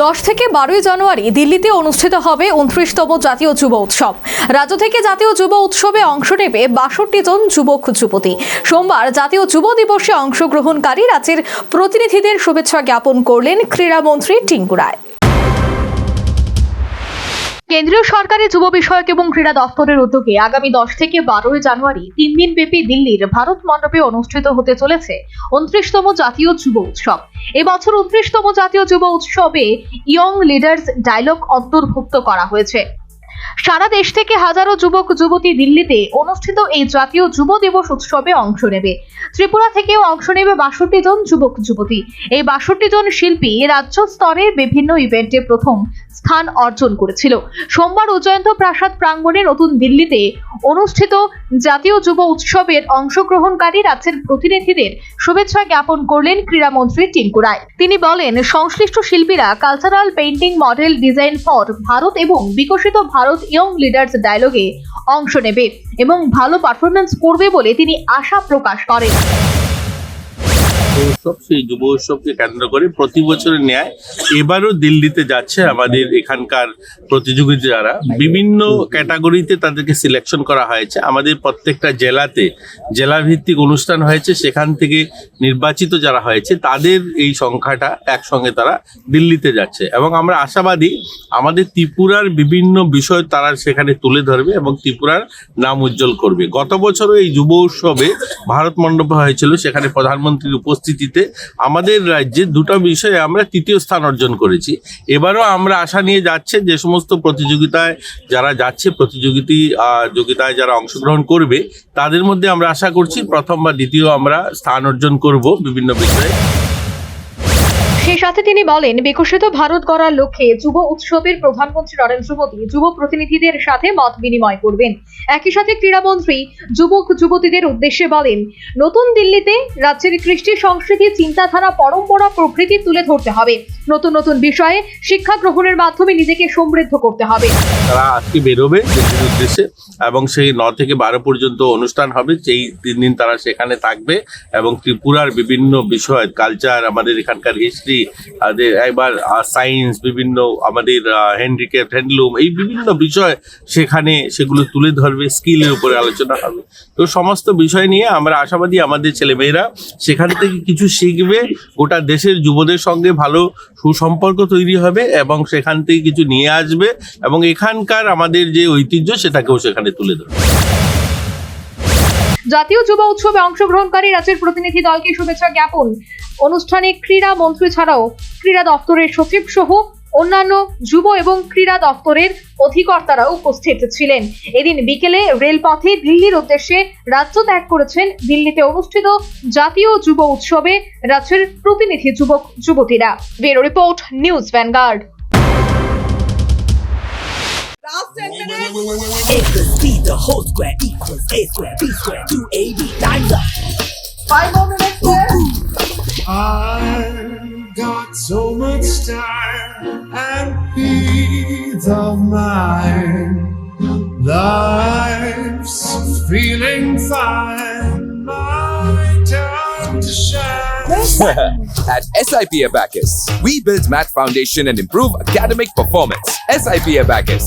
10 থেকে 12 জানুয়ারি দিল্লিতে অনুষ্ঠিত হবে 29তম জাতীয় যুব উৎসব। রাজ্য থেকে জাতীয় যুব উৎসবে অংশ নেবে 62 জন যুবক যুবতী। সোমবার জাতীয় যুব দিবসে অংশগ্রহণকারী রাজ্যের প্রতিনিধিদের শুভেচ্ছা জ্ঞাপন করলেন ক্রীড়ামন্ত্রী টিঙ্কু রায়। কেন্দ্রীয় সরকারের যুব বিষয়ক এবং ক্রীড়া দপ্তরের উদ্যোগে আগামী 10 থেকে 12 জানুয়ারি 3 দিন ব্যাপী দিল্লির ভারত মণ্ডপে অনুষ্ঠিত হতে চলেছে 29তম জাতীয় যুব উৎসব। এবছর 29তম জাতীয় যুব উৎসবে ইয়ং লিডার্স ডায়লগ অন্তর্ভুক্ত করা হয়েছে। সারা দেশ থেকে হাজারো যুবক যুবতী দিল্লিতে অনুষ্ঠিত এই জাতীয় যুব দিবস উৎসবে অংশ নেবে। ত্রিপুরা থেকেও অংশ নেবে 62 জন যুবক যুবতী। এই 62 জন শিল্পী রাজ্য স্তরে বিভিন্ন ইভেন্টে প্রথম স্থান অর্জন করেছিল। সোমবার উজ্জয়ন্ত প্রাসাদ প্রাঙ্গণে নতুন দিল্লিতে অনুষ্ঠিত জাতীয় যুব উৎসবের অংশগ্রহণকারী রাজ্যের প্রতিনিধিদের শুভেচ্ছা জ্ঞাপন করলেন ক্রীড়ামন্ত্রী টিঙ্কু রায়। তিনি বলেন, সংশ্লিষ্ট শিল্পীরা cultural painting model design for Bharat এবং বিকশিত ভারত ইয়ং লিডার্স ডায়লগে অংশ নেবে এবং ভালো পারফরমেন্স করবে বলে তিনি আশা প্রকাশ করেন। উৎসব সেই যুব উৎসবকে কেন্দ্র করে প্রতি বছরের ন্যায় এবারও দিল্লিতে যাচ্ছে আমাদের এখানকার প্রতিযোগী যারা বিভিন্ন ক্যাটাগরিতে তাদেরকে সিলেকশন করা হয়েছে। আমাদের প্রত্যেকটা জেলাতে জেলাভিত্তিক অনুষ্ঠান হয়েছে, সেখান থেকে নির্বাচিত যারা হয়েছে তাদের এই সংখ্যাটা একসঙ্গে তারা দিল্লিতে যাচ্ছে এবং আমরা আশাবাদী আমাদের ত্রিপুরার বিভিন্ন বিষয় তারা সেখানে তুলে ধরবে এবং ত্রিপুরার নাম উজ্জ্বল করবে। গত বছরও এই যুব উৎসবে ভারত মণ্ডপে হয়েছিল, সেখানে প্রধানমন্ত্রীর উপস্থিতিতে আমাদের রাজ্যে দুটো বিষয়ে আমরা তৃতীয় স্থান অর্জন করেছি। এবারও আমরা আশা নিয়ে যাচ্ছে যে সমস্ত প্রতিযোগিতায় যারা যাচ্ছে প্রতিযোগিতায় যারা অংশগ্রহণ করবে তাদের মধ্যে আমরা আশা করছি প্রথম বা দ্বিতীয় আমরা স্থান অর্জন করব বিভিন্ন বিষয়ে। সেই সাথে তিনি বলেন, বিকশিত ভারত গড়ার লক্ষ্যে যুব উৎসবের প্রধানমন্ত্রী নরেন্দ্র মোদী যুব প্রতিনিধিদের সাথে মত বিনিময় করবেন। একই সাথে ক্রীড়ামন্ত্রী যুবক যুবতীদের উদ্দেশ্যে বলেন, নতুন দিল্লিতে রাজ্যের কৃষ্টি সংস্কৃতি চিন্তাধারা পরম্পরা প্রভৃতি তুলে ধরতে হবে। নতুন নতুন বিষয়ে শিক্ষা গ্রহণের মাধ্যমে নিজেকে সমৃদ্ধ করতে হবে। তারা আজকে বেরোবে দিল্লির উদ্দেশ্যে এবং সেই 9 থেকে 12 পর্যন্ত অনুষ্ঠান হবে। সেই 3 দিন তারা সেখানে থাকবে এবং ত্রিপুরার বিভিন্ন বিষয় কালচার, আমাদের এখানকার হিস্ট্রি, এবার সায়েন্স, বিভিন্ন আমাদের হ্যান্ডিক্রাফট, হ্যান্ডলুম, এই বিভিন্ন বিষয় সেখানে সেগুলো তুলে ধরবে, স্কিলের উপরে আলোচনা হবে। তো সমস্ত বিষয় নিয়ে আমরা আশাবাদী আমাদের ছেলেমেয়েরা সেখান থেকে কিছু শিখবে, গোটা দেশের যুবদের সঙ্গে ভালো সুসম্পর্ক তৈরি হবে এবং সেখান থেকে কিছু নিয়ে আসবে এবং এখানকার আমাদের যে ঐতিহ্য সেটাকেও সেখানে তুলে ধরবে। জাতীয় যুব উৎসবে অংশগ্রহণকারী রাজ্যের প্রতিনিধি দলকে শুভেচ্ছা জ্ঞাপন অনুষ্ঠানে ক্রীড়া মন্ত্রী ছাড়াও ক্রীড়া দপ্তরের সচিব সহ অন্যান্য যুব এবং ক্রীড়া দপ্তরের অধিকর্তারা উপস্থিত ছিলেন। এদিন বিকেলে রেলপথে দিল্লির উদ্দেশ্যে রাজ্য ত্যাগ করেছেন দিল্লিতে অনুষ্ঠিত জাতীয় যুব উৎসবে রাজ্যের প্রতিনিধি যুবক যুবতীরা। Bureau report, news vanguard. Last 10 minutes. A plus B, the whole square equals A square, B square, 2AB, time's up. 5 more minutes there. I've got so much time and peace of mind. Life's feeling fine. My time to shine. At SIP Abacus, we build math foundation and improve academic performance. SIP Abacus,